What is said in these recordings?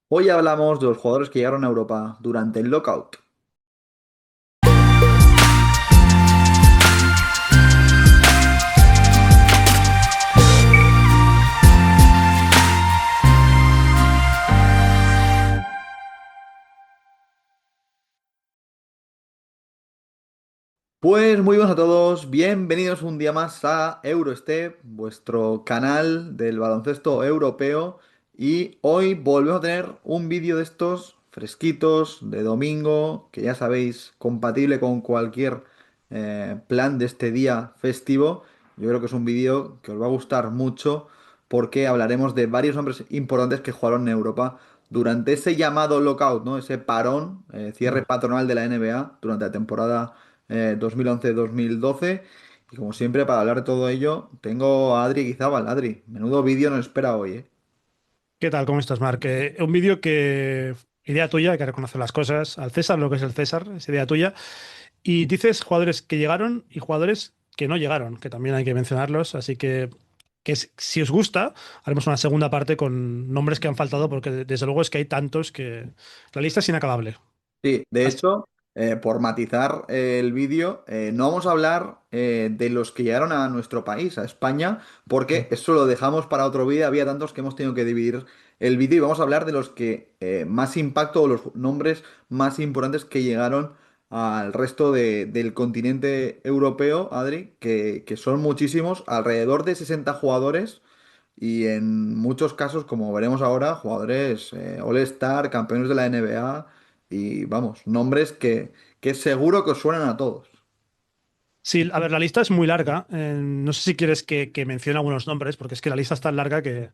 Hoy hablamos de los jugadores que llegaron a Europa durante el lockout. Pues muy buenos a todos, bienvenidos un día más a Eurostep, vuestro canal del baloncesto europeo. Y hoy volvemos a tener un vídeo de estos fresquitos de domingo, que ya sabéis, compatible con cualquier plan de este día festivo. Yo creo que es un vídeo que os va a gustar mucho porque hablaremos de varios nombres importantes que jugaron en Europa durante ese llamado lockout, ¿no? Ese parón, cierre Mm. patronal de la NBA durante la temporada 2011-2012. Y como siempre, para hablar de todo ello, tengo a Adri Guizábal. Adri, menudo vídeo nos espera hoy, ¿eh? ¿Qué tal? ¿Cómo estás, Marc? Un vídeo que, idea tuya, hay que reconocer las cosas. Al César, lo que es el César, es idea tuya. Y dices jugadores que llegaron y jugadores que no llegaron, que también hay que mencionarlos. Así si os gusta, haremos una segunda parte con nombres que han faltado, porque desde luego es que hay tantos que la lista es inacabable. Sí, de Así- hecho, por matizar el vídeo, no vamos a hablar de los que llegaron a nuestro país, a España, porque eso lo dejamos para otro vídeo. Había tantos que hemos tenido que dividir el vídeo y vamos a hablar de los que más impacto o los nombres más importantes que llegaron al resto del continente europeo, Adri, que son muchísimos, alrededor de 60 jugadores. Y en muchos casos, como veremos ahora, jugadores All-Star, campeones de la NBA y vamos, nombres que seguro que os suenan a todos. Sí, a ver, la lista es muy larga. No sé si quieres que mencione algunos nombres, porque es que la lista es tan larga que,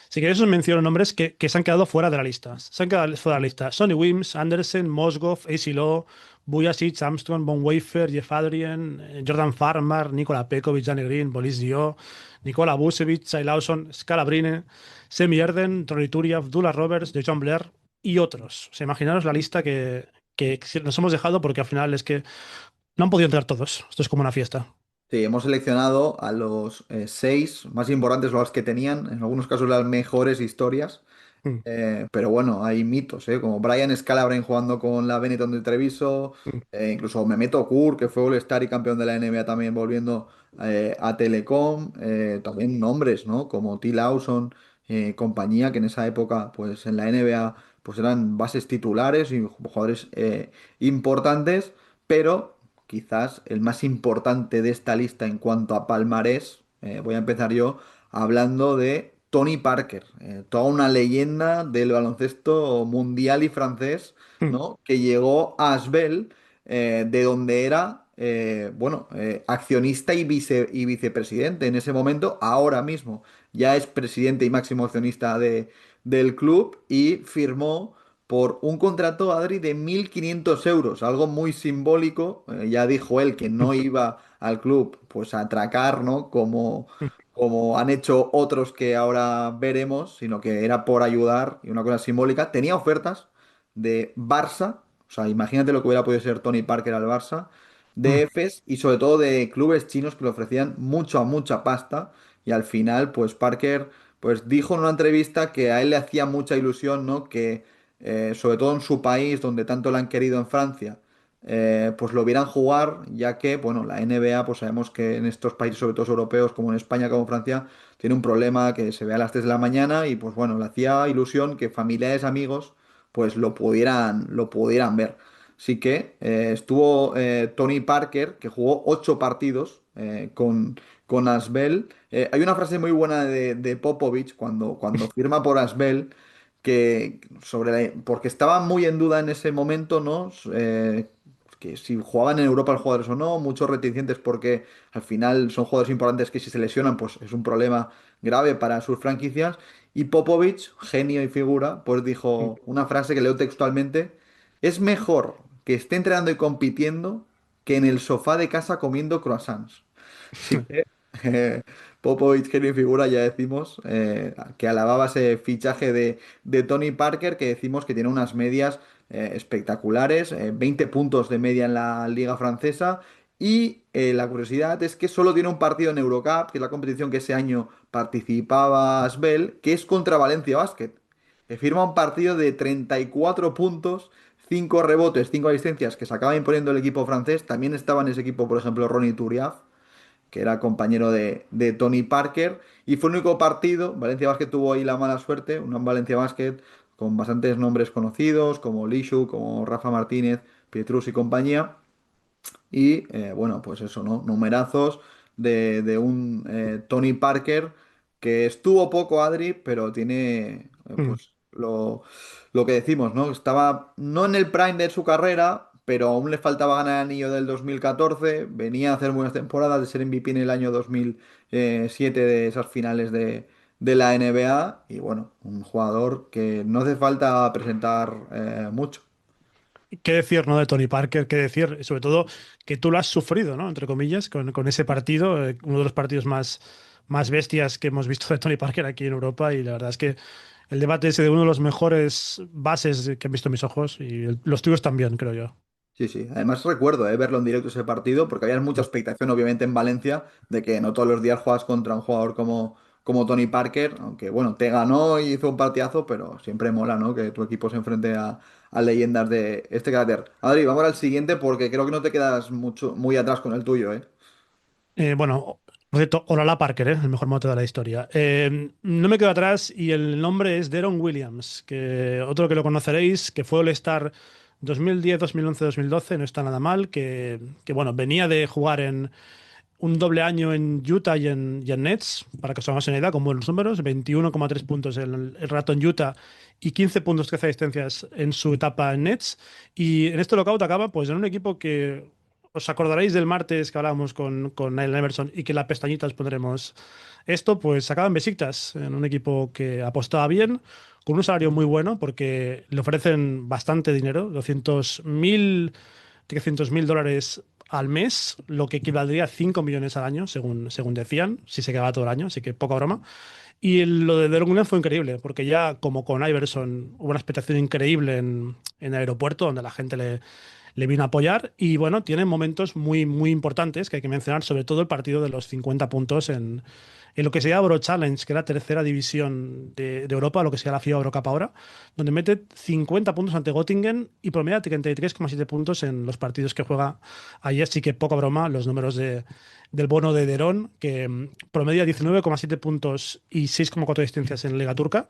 si queréis, os menciono nombres que se han quedado fuera de la lista. Se han quedado fuera de la lista. Sonny Wims, Anderson, Mozgov, AC Lowe, Bujasic, Armstrong, Von Wafer, Jeff Adrien, Jordan Farmar, Nikola Pekovic, Danny Green, Boris Dio, Nikola Vucevic, Shai Lawson, Scalabrine, Semi Erden, Rory Turia, Abdullah Roberts, John Blair y otros. O sea, imaginaros la lista que nos hemos dejado, porque al final es que no han podido entrar todos. Esto es como una fiesta. Sí, hemos seleccionado a los seis más importantes, los que tenían, en algunos casos, las mejores historias. Mm, Pero bueno, hay mitos, ¿eh? Como Brian Scalabrine jugando con la Benetton de Treviso, mm, incluso Mehmet Okur, que fue All-Star y campeón de la NBA también volviendo a Telecom. También nombres, ¿no? Como T. Lawson, compañía, que en esa época, pues en la NBA, pues eran bases titulares y jugadores importantes, pero quizás el más importante de esta lista en cuanto a palmarés, voy a empezar yo hablando de Tony Parker, toda una leyenda del baloncesto mundial y francés, mm. ¿no? Que llegó a Asbel, de donde era, accionista y vicepresidente en ese momento. Ahora mismo ya es presidente y máximo accionista del club y firmó por un contrato, Adri, de 1.500 euros, algo muy simbólico. Ya dijo él que no iba al club pues a atracar, ¿no? Como han hecho otros que ahora veremos, sino que era por ayudar y una cosa simbólica. Tenía ofertas de Barça, o sea, imagínate lo que hubiera podido ser Tony Parker al Barça, de Mm. Efes y sobre todo de clubes chinos que le ofrecían mucha pasta. Y al final, pues Parker pues dijo en una entrevista que a él le hacía mucha ilusión, ¿no? Que sobre todo en su país, donde tanto le han querido en Francia, pues lo vieran jugar, ya que, bueno, la NBA, pues sabemos que en estos países, sobre todo europeos, como en España, como Francia, tiene un problema que se ve a las 3 de la mañana y, pues bueno, le hacía ilusión que familiares, amigos, pues lo pudieran ver. Así que estuvo Tony Parker, que jugó 8 partidos con Asbel. Hay una frase muy buena de Popovich cuando firma por Asbel porque estaba muy en duda en ese momento, ¿no? Que si jugaban en Europa los jugadores o no, muchos reticentes porque al final son jugadores importantes que si se lesionan, pues es un problema grave para sus franquicias. Y Popovich, genio y figura, pues Mm. dijo una frase que leo textualmente: es mejor que esté entrenando y compitiendo que en el sofá de casa comiendo croissants. Así que eh, Popovich, genio y figura, ya decimos que alababa ese fichaje de Tony Parker, que decimos que tiene unas medias espectaculares, 20 puntos de media en la liga francesa. Y la curiosidad es que solo tiene un partido en Eurocup, que es la competición que ese año participaba Asbel, que es contra Valencia Basket. que firma un partido de 34 puntos, 5 rebotes, 5 asistencias, que se acaba imponiendo el equipo francés. También estaba en ese equipo, por ejemplo, Ronnie Turiaf, que era compañero de Tony Parker, y fue el único partido. Valencia Basket tuvo ahí la mala suerte, un Valencia Basket con bastantes nombres conocidos, como Lishu, como Rafa Martínez, Pietrus y compañía. Y bueno, pues eso, ¿no? Numerazos de un Tony Parker que estuvo poco Adri, pero tiene Mm. pues lo que decimos, ¿no? Estaba no en el prime de su carrera, pero aún le faltaba ganar el anillo del 2014. Venía a hacer buenas temporadas, de ser MVP en el año 2007 de esas finales de la NBA. Y bueno, un jugador que no hace falta presentar mucho. ¿Qué decir, no, de Tony Parker? ¿Qué decir? Sobre todo que tú lo has sufrido, ¿no? Entre comillas, con ese partido, uno de los partidos más bestias que hemos visto de Tony Parker aquí en Europa. Y la verdad es que el debate es de uno de los mejores bases que han visto mis ojos y los tuyos también, creo yo. Sí, sí. Además recuerdo verlo en directo ese partido porque había mucha expectación, obviamente, en Valencia de que no todos los días juegas contra un jugador como Tony Parker, aunque bueno, te ganó y hizo un partidazo, pero siempre mola, ¿no? Que tu equipo se enfrente a leyendas de este carácter. Adri, vamos al siguiente porque creo que no te quedas mucho, muy atrás con el tuyo, ¿eh? Bueno, por cierto, Olala Parker, el mejor mote de la historia. No me quedo atrás y el nombre es Deron Williams, que otro que lo conoceréis, que fue All-Star 2010, 2011, 2012, no está nada mal, que bueno, venía de jugar en un doble año en Utah y en Nets, para que os hagáis una idea, con buenos números, 21,3 puntos el rato en Utah y 15 puntos, 13 asistencias en su etapa en Nets. Y en este lockout acaba pues en un equipo que os acordaréis del martes que hablábamos con Allen Iverson y que en la pestañita os pondremos esto, pues acaba en Besiktas, en un equipo que apostaba bien, con un salario muy bueno, porque le ofrecen bastante dinero, 300.000 dólares al mes, lo que equivaldría a 5 millones al año, según decían, si se quedaba todo el año, así que poca broma. Y lo de Deron Williams fue increíble, porque ya como con Iverson hubo una expectación increíble en el aeropuerto, donde la gente le vino a apoyar. Y bueno, tiene momentos muy, muy importantes que hay que mencionar, sobre todo el partido de los 50 puntos en lo que se llama Euro Challenge, que es la tercera división de Europa, lo que se llama la FIBA Eurocup ahora, donde mete 50 puntos ante Göttingen y promedia 33,7 puntos en los partidos que juega allí. Así que poca broma los números del bono de Derón, que promedia 19,7 puntos y 6,4 asistencias en Liga Turca.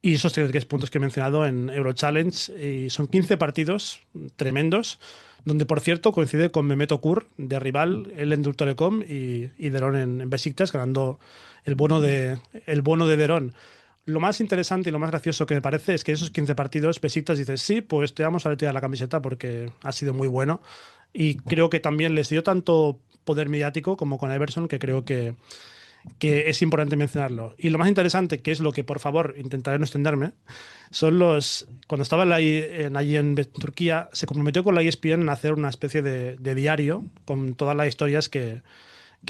Y esos 33 puntos que he mencionado en Euro Challenge. Y son 15 partidos tremendos, donde por cierto coincide con Mehmet Okur de rival, él en Dul Telecom y Derón en Besiktas, ganando el bono de Derón. Lo más interesante y lo más gracioso que me parece es que esos 15 partidos, Besiktas dice, sí, pues te vamos a retirar la camiseta porque ha sido muy bueno. Y creo que también les dio tanto poder mediático como con Iverson, que creo que es importante mencionarlo. Y lo más interesante, que es lo que por favor intentaré no extenderme, son cuando estaba allí en Turquía, se comprometió con la ESPN en hacer una especie de diario con todas las historias que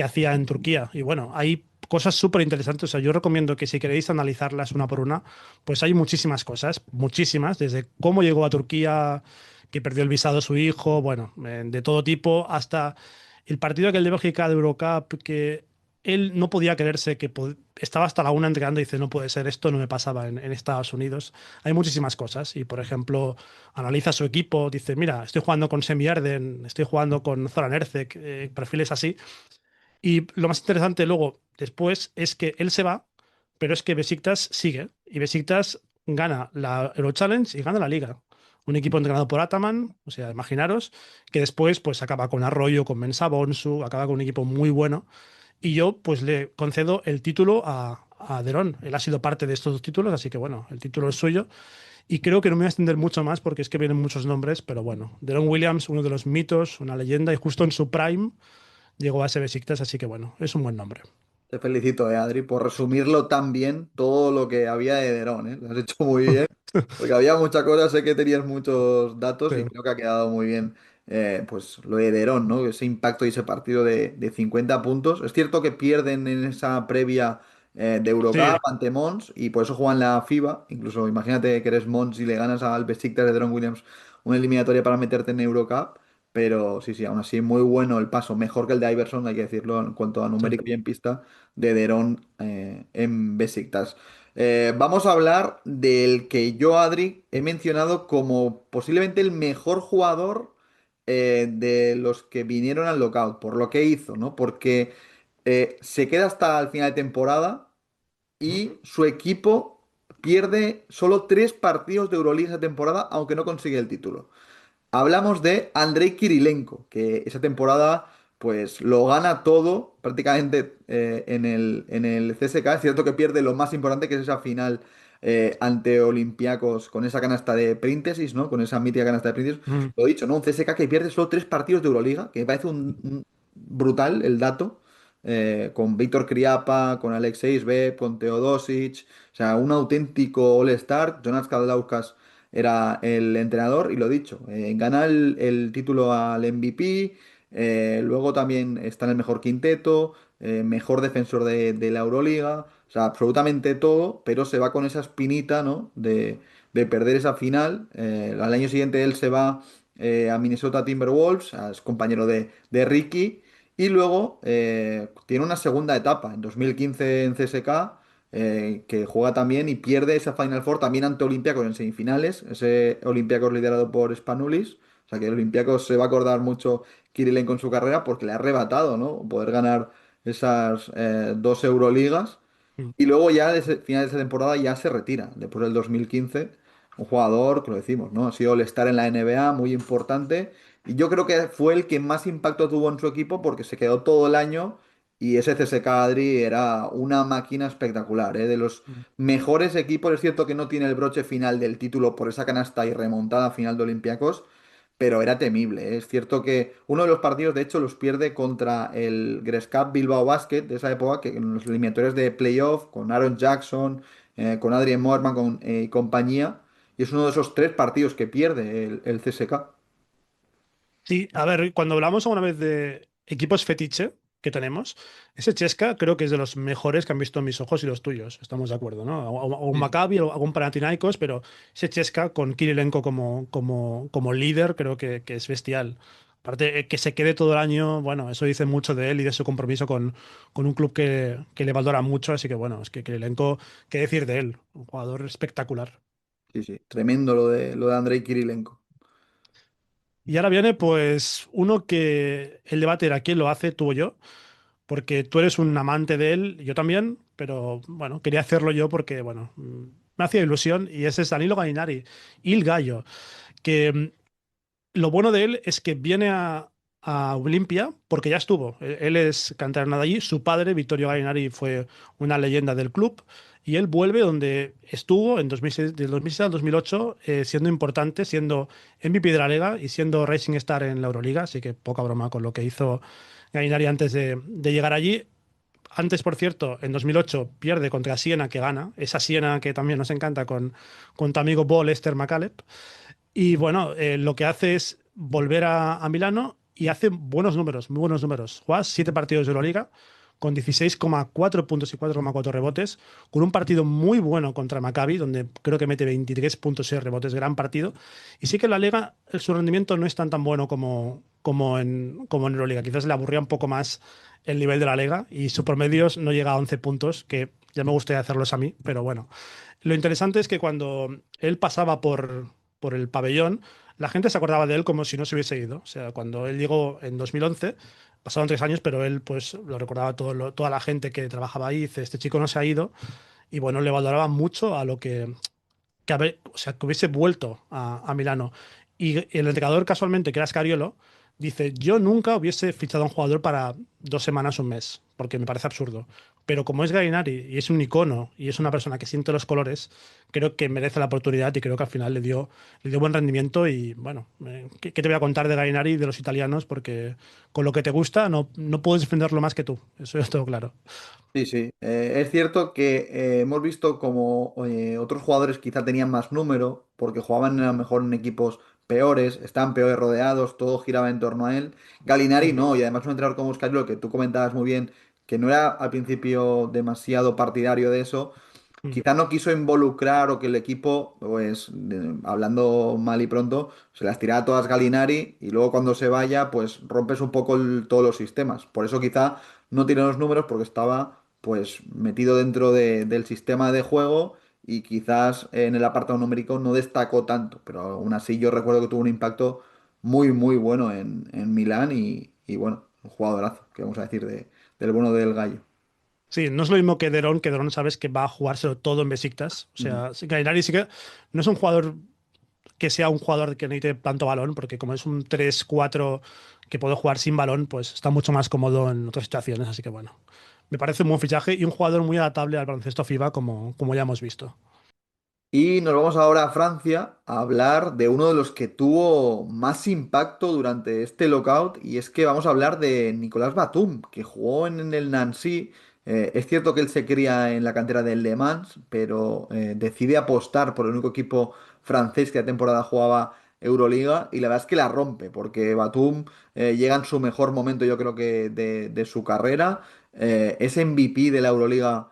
hacía en Turquía. Y bueno, hay cosas súper interesantes. O sea, yo recomiendo que si queréis analizarlas una por una, pues hay muchísimas cosas, muchísimas, desde cómo llegó a Turquía, que perdió el visado su hijo, bueno, de todo tipo, hasta el partido aquel de Bélgica de Eurocup, que él no podía creerse que estaba hasta la una entrenando y dice, no puede ser, esto no me pasaba en Estados Unidos. Hay muchísimas cosas y, por ejemplo, analiza su equipo, dice, mira, estoy jugando con Semi Arden, estoy jugando con Zoran Erceg, perfiles así. Y lo más interesante luego, después, es que él se va, pero es que Besiktas sigue. Y Besiktas gana la Euro Challenge y gana la Liga. Un equipo entrenado por Ataman, o sea, imaginaros, que después pues acaba con Arroyo, con Mensah Bonsu, acaba con un equipo muy bueno. Y yo pues le concedo el título a Derón. Él ha sido parte de estos dos títulos, así que bueno, el título es suyo. Y creo que no me voy a extender mucho más porque es que vienen muchos nombres, pero bueno, Deron Williams, uno de los mitos, una leyenda, y justo en su prime llegó a ese Besiktas, así que bueno, es un buen nombre. Te felicito, Adri, por resumirlo tan bien todo lo que había de Derón, ¿eh? Lo has hecho muy bien, porque había muchas cosas, sé que tenías muchos datos y Sí, creo que ha quedado muy bien, pues lo de Derón, ¿no? Ese impacto y ese partido de 50 puntos. Es cierto que pierden en esa previa de sí, Eurocup ante Mons y por eso juegan la FIBA. Incluso imagínate que eres Mons y le ganas al Besiktas de Deron Williams una eliminatoria para meterte en Eurocup. Pero sí, sí, aún así muy bueno el paso, mejor que el de Iverson, hay que decirlo, en cuanto a sí. numérico y en pista de Derón en Besiktas. Vamos a hablar del que yo, Adri, he mencionado como posiblemente el mejor jugador de los que vinieron al lockout, por lo que hizo, ¿no? Porque se queda hasta el final de temporada y su equipo pierde solo 3 partidos de Euroliga esa temporada, aunque no consigue el título. Hablamos de Andrei Kirilenko, que esa temporada pues lo gana todo prácticamente en el CSKA. Es cierto que pierde lo más importante, que es esa final ante Olympiacos con esa canasta de Príntesis, ¿no? Con esa mítica canasta de Príntesis. Mm. Lo he dicho, ¿no? Un CSKA que pierde solo 3 partidos de Euroliga, que me parece brutal el dato. Con Víctor Kriapa, con Alexei Zverev, con Teodosic, o sea, un auténtico All-Star. Jonas Kaldauskas era el entrenador y lo dicho, gana el título al MVP, luego también está en el mejor quinteto, mejor defensor de la Euroliga, o sea, absolutamente todo, pero se va con esa espinita, ¿no? De perder esa final. Al año siguiente él se va a Minnesota Timberwolves, es compañero de Ricky, y luego tiene una segunda etapa en 2015 en CSK que juega también y pierde esa Final Four también ante Olympiacos en semifinales, ese Olympiacos liderado por Spanulis, o sea que el Olympiacos se va a acordar mucho Kirilenko en su carrera porque le ha arrebatado, ¿no? Poder ganar esas 2 Euroligas Mm. y luego ya desde final de esa temporada ya se retira, después del 2015, un jugador que lo decimos, ¿no? Ha sido All-Star en la NBA, muy importante, y yo creo que fue el que más impacto tuvo en su equipo porque se quedó todo el año y ese CSKA Adri era una máquina espectacular, ¿eh? De los Mm. mejores equipos, es cierto que no tiene el broche final del título por esa canasta y remontada final de Olympiacos, pero era temible, ¿eh? Es cierto que uno de los partidos, de hecho, los pierde contra el Gresc Bilbao Basket de esa época, que en los eliminatorios de playoff, con Aaron Jackson, con Adrien Moerman y compañía, y es uno de esos 3 partidos que pierde el CSK. Sí, a ver, cuando hablamos alguna vez de equipos fetiche que tenemos, ese Chesca creo que es de los mejores que han visto mis ojos y los tuyos, estamos de acuerdo, ¿no? Un Sí, sí. Maccabi, o algún Panathinaikos, pero ese Chesca con Kirilenko como líder creo que es bestial. Aparte, que se quede todo el año, bueno, eso dice mucho de él y de su compromiso con un club que le valora mucho, así que bueno, es que Kirilenko, ¿qué decir de él? Un jugador espectacular. Sí, sí, tremendo lo de Andrei Kirilenko. Y ahora viene pues uno que el debate era quién lo hace, tú o yo, porque tú eres un amante de él, yo también, pero bueno, quería hacerlo yo porque, bueno, me hacía ilusión y ese es Danilo Gallinari, Il Gallo, que lo bueno de él es que viene a Olimpia porque ya estuvo. Él es canterano de allí. Su padre, Vittorio Gallinari, fue una leyenda del club. Y él vuelve donde estuvo en 2006, del 2006 al 2008, siendo importante, siendo MVP de la Liga y siendo Rising Star en la Euroliga. Así que poca broma con lo que hizo Gallinari antes de llegar allí. Antes, por cierto, en 2008 pierde contra Siena, que gana. Esa Siena que también nos encanta con tu amigo Bo Lester McCaleb. Y bueno, lo que hace es volver a Milano y hace buenos números, muy buenos números. Juega 7 partidos de Euroliga con 16,4 puntos y 4,4 rebotes, con un partido muy bueno contra Maccabi, donde creo que mete 23,6 rebotes, gran partido. Y sí que en la Liga su rendimiento no es tan bueno como en Euroliga. Quizás le aburría un poco más el nivel de la Liga y su promedio no llega a 11 puntos, que ya me gustaría hacerlos a mí, pero bueno. Lo interesante es que cuando él pasaba por el pabellón, la gente se acordaba de él como si no se hubiese ido. O sea, cuando él llegó en 2011, pasaron 3 años, pero él pues lo recordaba toda la gente que trabajaba ahí, dice, este chico no se ha ido, y bueno, le valoraba mucho a lo o sea, que hubiese vuelto a Milano. Y el entrenador casualmente, que era Scariolo, dice, yo nunca hubiese fichado a un jugador para 2 semanas, un mes, porque me parece absurdo. Pero como es Gallinari y es un icono y es una persona que siente los colores, creo que merece la oportunidad y creo que al final le dio buen rendimiento. Y bueno, ¿qué te voy a contar de Gallinari y de los italianos? Porque con lo que te gusta no puedes defenderlo más que tú, eso es todo claro. Sí, sí. Es cierto que hemos visto como otros jugadores quizá tenían más número, porque jugaban a lo mejor en equipos peores, estaban peores rodeados, todo giraba en torno a él. Galinari Mm. no, y además un entrenador como Oscar, lo que tú comentabas muy bien, que no era al principio demasiado partidario de eso, Mm. quizá no quiso involucrar o que el equipo, pues hablando mal y pronto, se las tirara todas Galinari y luego cuando se vaya, pues rompes un poco todos los sistemas. Por eso quizá no tiene los números porque estaba pues metido dentro del sistema de juego y quizás en el apartado numérico no destacó tanto, pero aún así yo recuerdo que tuvo un impacto muy, muy bueno en Milán y bueno, un jugadorazo, que vamos a decir del bueno del gallo. Sí, no es lo mismo que Derón sabes que va a jugárselo todo en Besiktas. O Ujú. sea, Gainari sí que no es un jugador que sea un jugador que necesite tanto balón, porque como es un 3-4 que puede jugar sin balón, pues está mucho más cómodo en otras situaciones. Así que bueno, me parece un buen fichaje y un jugador muy adaptable al baloncesto FIBA, como ya hemos visto. Y nos vamos ahora a Francia a hablar de uno de los que tuvo más impacto durante este lockout y es que vamos a hablar de Nicolas Batum, que jugó en el Nancy. Es cierto que él se cría en la cantera del Le Mans, pero decide apostar por el único equipo francés que la temporada jugaba Euroliga y la verdad es que la rompe, porque Batum llega en su mejor momento yo creo que de su carrera. Es MVP de la Euroliga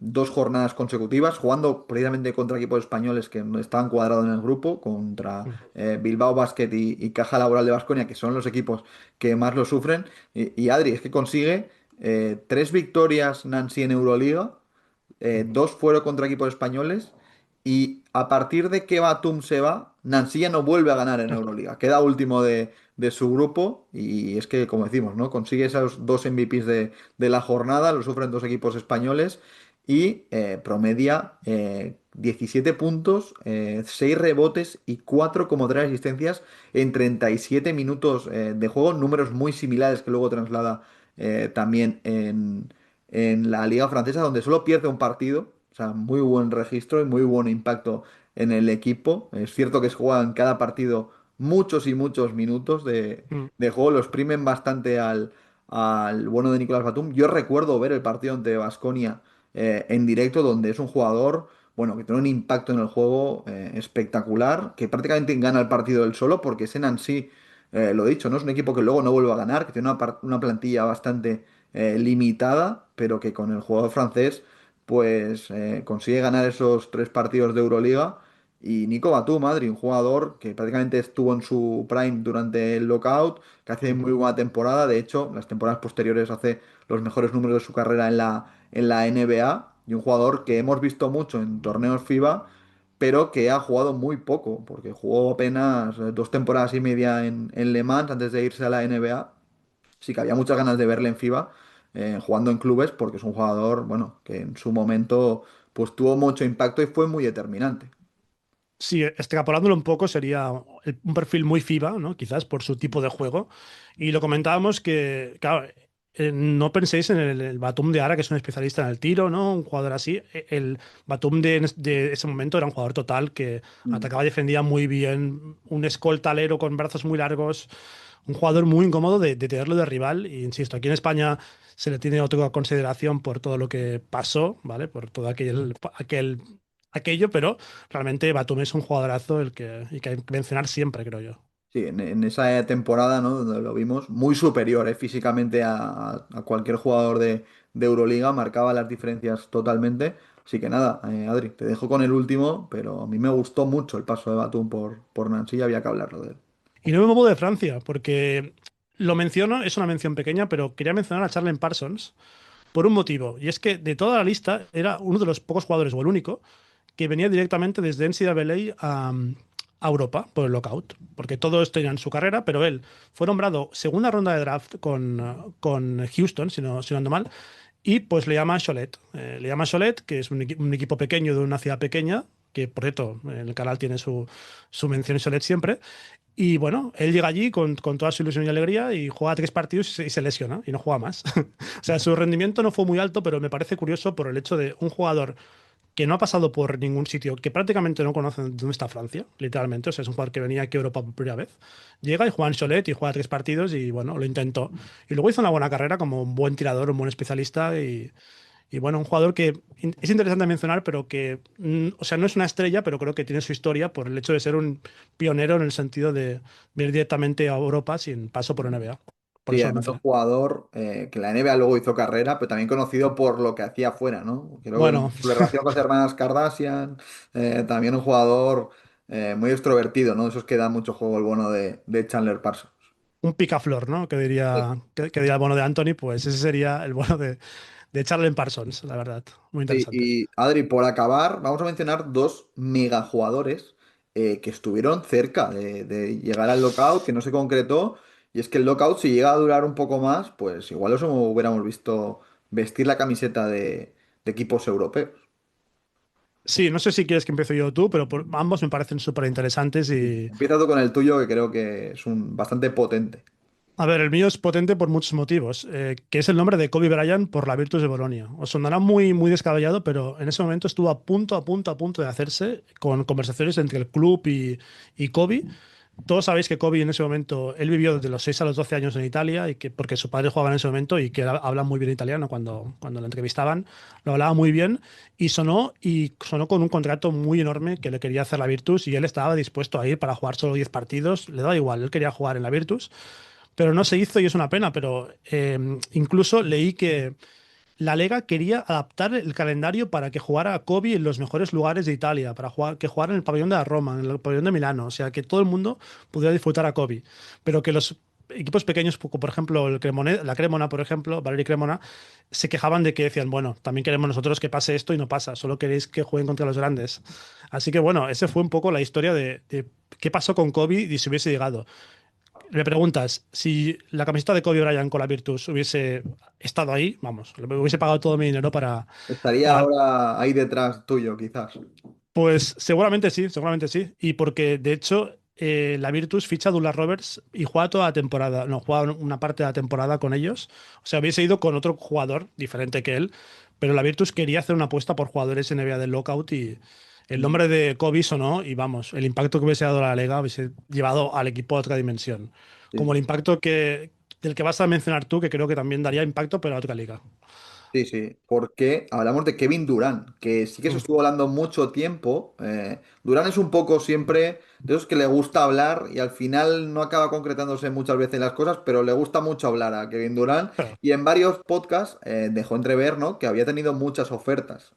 2 jornadas consecutivas, jugando precisamente contra equipos españoles que no estaban cuadrados en el grupo, contra Mm. Bilbao Basket y Caja Laboral de Baskonia, que son los equipos que más lo sufren. Y Adri, es que consigue 3 victorias Nancy en Euroliga, dos fueron contra equipos españoles. Y a partir de que Batum se va, Nancy ya no vuelve a ganar en Euroliga. Queda último de su grupo. Y es que, como decimos, ¿no? Consigue esos 2 MVPs de la jornada. Lo sufren 2 equipos españoles. Y promedia 17 puntos, 6 rebotes y 4,3 asistencias en 37 minutos de juego. Números muy similares que luego traslada también en la Liga Francesa, donde solo pierde un partido. O sea, muy buen registro y muy buen impacto en el equipo. Es cierto que se juegan cada partido muchos y muchos minutos Mm. de juego. Lo exprimen bastante al bueno de Nicolás Batum. Yo recuerdo ver el partido ante Baskonia en directo, donde es un jugador, bueno, que tiene un impacto en el juego espectacular, que prácticamente gana el partido él solo, porque ese Nancy, lo dicho, no es un equipo que luego no vuelva a ganar, que tiene una plantilla bastante limitada, pero que con el jugador francés, pues consigue ganar esos 3 partidos de Euroliga. Y Nico Batum, Madrid, un jugador que prácticamente estuvo en su prime durante el lockout, que hace muy buena temporada. De hecho, las temporadas posteriores hace los mejores números de su carrera en la NBA. Y un jugador que hemos visto mucho en torneos FIBA, pero que ha jugado muy poco, porque jugó apenas 2 temporadas y media en Le Mans antes de irse a la NBA. Sí que había muchas ganas de verle en FIBA, jugando en clubes, porque es un jugador, bueno, que en su momento pues tuvo mucho impacto y fue muy determinante. Sí, extrapolándolo un poco, sería un perfil muy FIBA, ¿no? Quizás por su tipo de juego. Y lo comentábamos que, claro, no penséis en el Batum de Ara, que es un especialista en el tiro, ¿no? Un jugador así. El Batum de ese momento era un jugador total que Mm. atacaba y defendía muy bien, un escoltalero con brazos muy largos, un jugador muy incómodo de tenerlo de rival. Y insisto, aquí en España se le tiene otra consideración por todo lo que pasó, ¿vale? Por todo aquello, pero realmente Batum es un jugadorazo y que hay que mencionar siempre, creo yo. Sí, en esa temporada, ¿no? Donde lo vimos, muy superior, físicamente a cualquier jugador de Euroliga, marcaba las diferencias totalmente. Así que nada, Adri, te dejo con el último, pero a mí me gustó mucho el paso de Batum por Nancy, y había que hablarlo de él. Y no me muevo de Francia, porque lo menciono, es una mención pequeña, pero quería mencionar a Charlen Parsons por un motivo, y es que de toda la lista era uno de los pocos jugadores, o el único, que venía directamente desde NCAA a Europa por el lockout, porque todos tenían su carrera, pero él fue nombrado segunda ronda de draft con Houston, si no ando mal, y pues le llama Cholet. Le llama Cholet, que es un equipo pequeño de una ciudad pequeña, que por cierto, en el canal tiene su mención Cholet siempre. Y bueno, él llega allí con toda su ilusión y alegría y juega 3 partidos y se lesiona y no juega más. O sea, su rendimiento no fue muy alto, pero me parece curioso por el hecho de un jugador que no ha pasado por ningún sitio, que prácticamente no conoce dónde está Francia, literalmente. O sea, es un jugador que venía aquí a Europa por primera vez. Llega y juega en Cholet y juega 3 partidos y bueno, lo intentó. Y luego hizo una buena carrera como un buen tirador, un buen especialista y bueno, un jugador que es interesante mencionar, pero que, o sea, no es una estrella, pero creo que tiene su historia por el hecho de ser un pionero en el sentido de venir directamente a Europa sin paso por NBA. Por Sí, eso lo además un mencioné. jugador que la NBA luego hizo carrera, pero también conocido por lo que hacía afuera, ¿no? Creo que Bueno, su relación con las hermanas Kardashian, también un jugador muy extrovertido, ¿no? Eso es que da mucho juego el bueno de Chandler Parsons. un picaflor, ¿no? Que diría el bono de Anthony, pues ese sería el bono de de Charlen Parsons, la verdad. Muy Sí, interesante. y Adri, por acabar, vamos a mencionar dos megajugadores que estuvieron cerca de llegar al lockout, que no se concretó. Y es que el lockout, si llega a durar un poco más, pues igual los hubiéramos visto vestir la camiseta de equipos europeos. Sí, no sé si quieres que empiece yo o tú, pero ambos me parecen súper interesantes y, Empieza tú con el tuyo, que creo que es un bastante potente. a ver, el mío es potente por muchos motivos, que es el nombre de Kobe Bryant por la Virtus de Bolonia. Os sonará muy, muy descabellado, pero en ese momento estuvo a punto, a punto, a punto de hacerse con conversaciones entre el club y Kobe. Todos sabéis que Kobe en ese momento, él vivió desde los 6 a los 12 años en Italia, y que, porque su padre jugaba en ese momento y que habla muy bien italiano cuando lo entrevistaban, lo hablaba muy bien y sonó con un contrato muy enorme que le quería hacer la Virtus y él estaba dispuesto a ir para jugar solo 10 partidos, le da igual, él quería jugar en la Virtus, pero no se hizo y es una pena, pero incluso leí que la Lega quería adaptar el calendario para que jugara a Kobe en los mejores lugares de Italia, para que jugara en el pabellón de la Roma, en el pabellón de Milano, o sea, que todo el mundo pudiera disfrutar a Kobe, pero que los equipos pequeños, por ejemplo, la Cremona, por ejemplo, Valeria Cremona, se quejaban de que decían, bueno, también queremos nosotros que pase esto y no pasa, solo queréis que jueguen contra los grandes. Así que bueno, ese fue un poco la historia de qué pasó con Kobe y si hubiese llegado. Le preguntas si la camiseta de Kobe Bryant con la Virtus hubiese estado ahí, vamos, le hubiese pagado todo mi dinero Estaría para... ahora ahí detrás tuyo, quizás. Pues seguramente sí, seguramente sí. Y porque de hecho la Virtus ficha a Douglas Roberts y juega toda la temporada, no, juega una parte de la temporada con ellos. O sea, hubiese ido con otro jugador diferente que él, pero la Virtus quería hacer una apuesta por jugadores NBA del Lockout y el nombre de Kobe sonó y vamos, el impacto que hubiese dado la Liga hubiese llevado al equipo a otra dimensión. Como Sí. el impacto del que vas a mencionar tú, que creo que también daría impacto, pero a otra liga. Sí, sí, porque hablamos de Kevin Durant, que sí que se Mm, estuvo hablando mucho tiempo. Durant es un poco siempre de esos que le gusta hablar y al final no acaba concretándose muchas veces las cosas, pero le gusta mucho hablar a Kevin Durant pero, y en varios podcasts dejó entrever, ¿no?, que había tenido muchas ofertas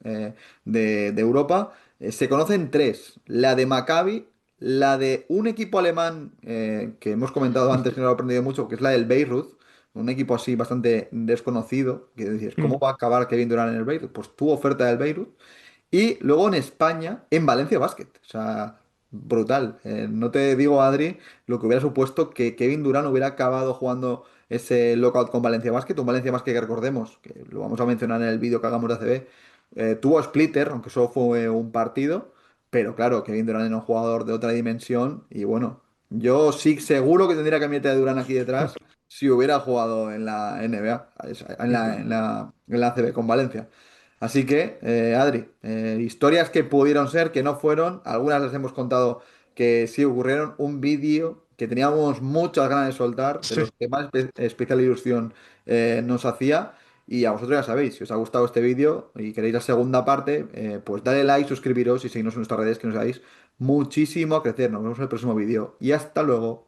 de Europa. Se conocen tres, la de Maccabi, la de un equipo alemán que hemos comentado antes que no lo he aprendido mucho, que es la del Beirut, un equipo así bastante desconocido, que dices, ¿cómo mm, va a acabar Kevin Durant en el Beirut? Pues tuvo oferta del Beirut. Y luego en España, en Valencia Basket. O sea, brutal. No te digo, Adri, lo que hubiera supuesto que Kevin Durant hubiera acabado jugando ese lockout con Valencia Basket. Un Valencia Basket que recordemos, que lo vamos a mencionar en el vídeo que hagamos de ACB, tuvo Splitter, aunque solo fue un partido. Pero claro, Kevin Durant era un jugador de otra dimensión. Y bueno, yo sí seguro que tendría camiseta de Durant aquí mm, detrás si hubiera jugado en la NBA, mm. en la ACB con Valencia. Así que, Adri, historias que pudieron ser, que no fueron, algunas les hemos contado que sí ocurrieron, un vídeo que teníamos muchas ganas de soltar, de Sí. los que más especial ilusión nos hacía. Y a vosotros ya sabéis, si os ha gustado este vídeo y queréis la segunda parte, pues dale like, suscribiros y seguidnos en nuestras redes que nos hagáis muchísimo a crecer. Nos vemos en el próximo vídeo y hasta luego.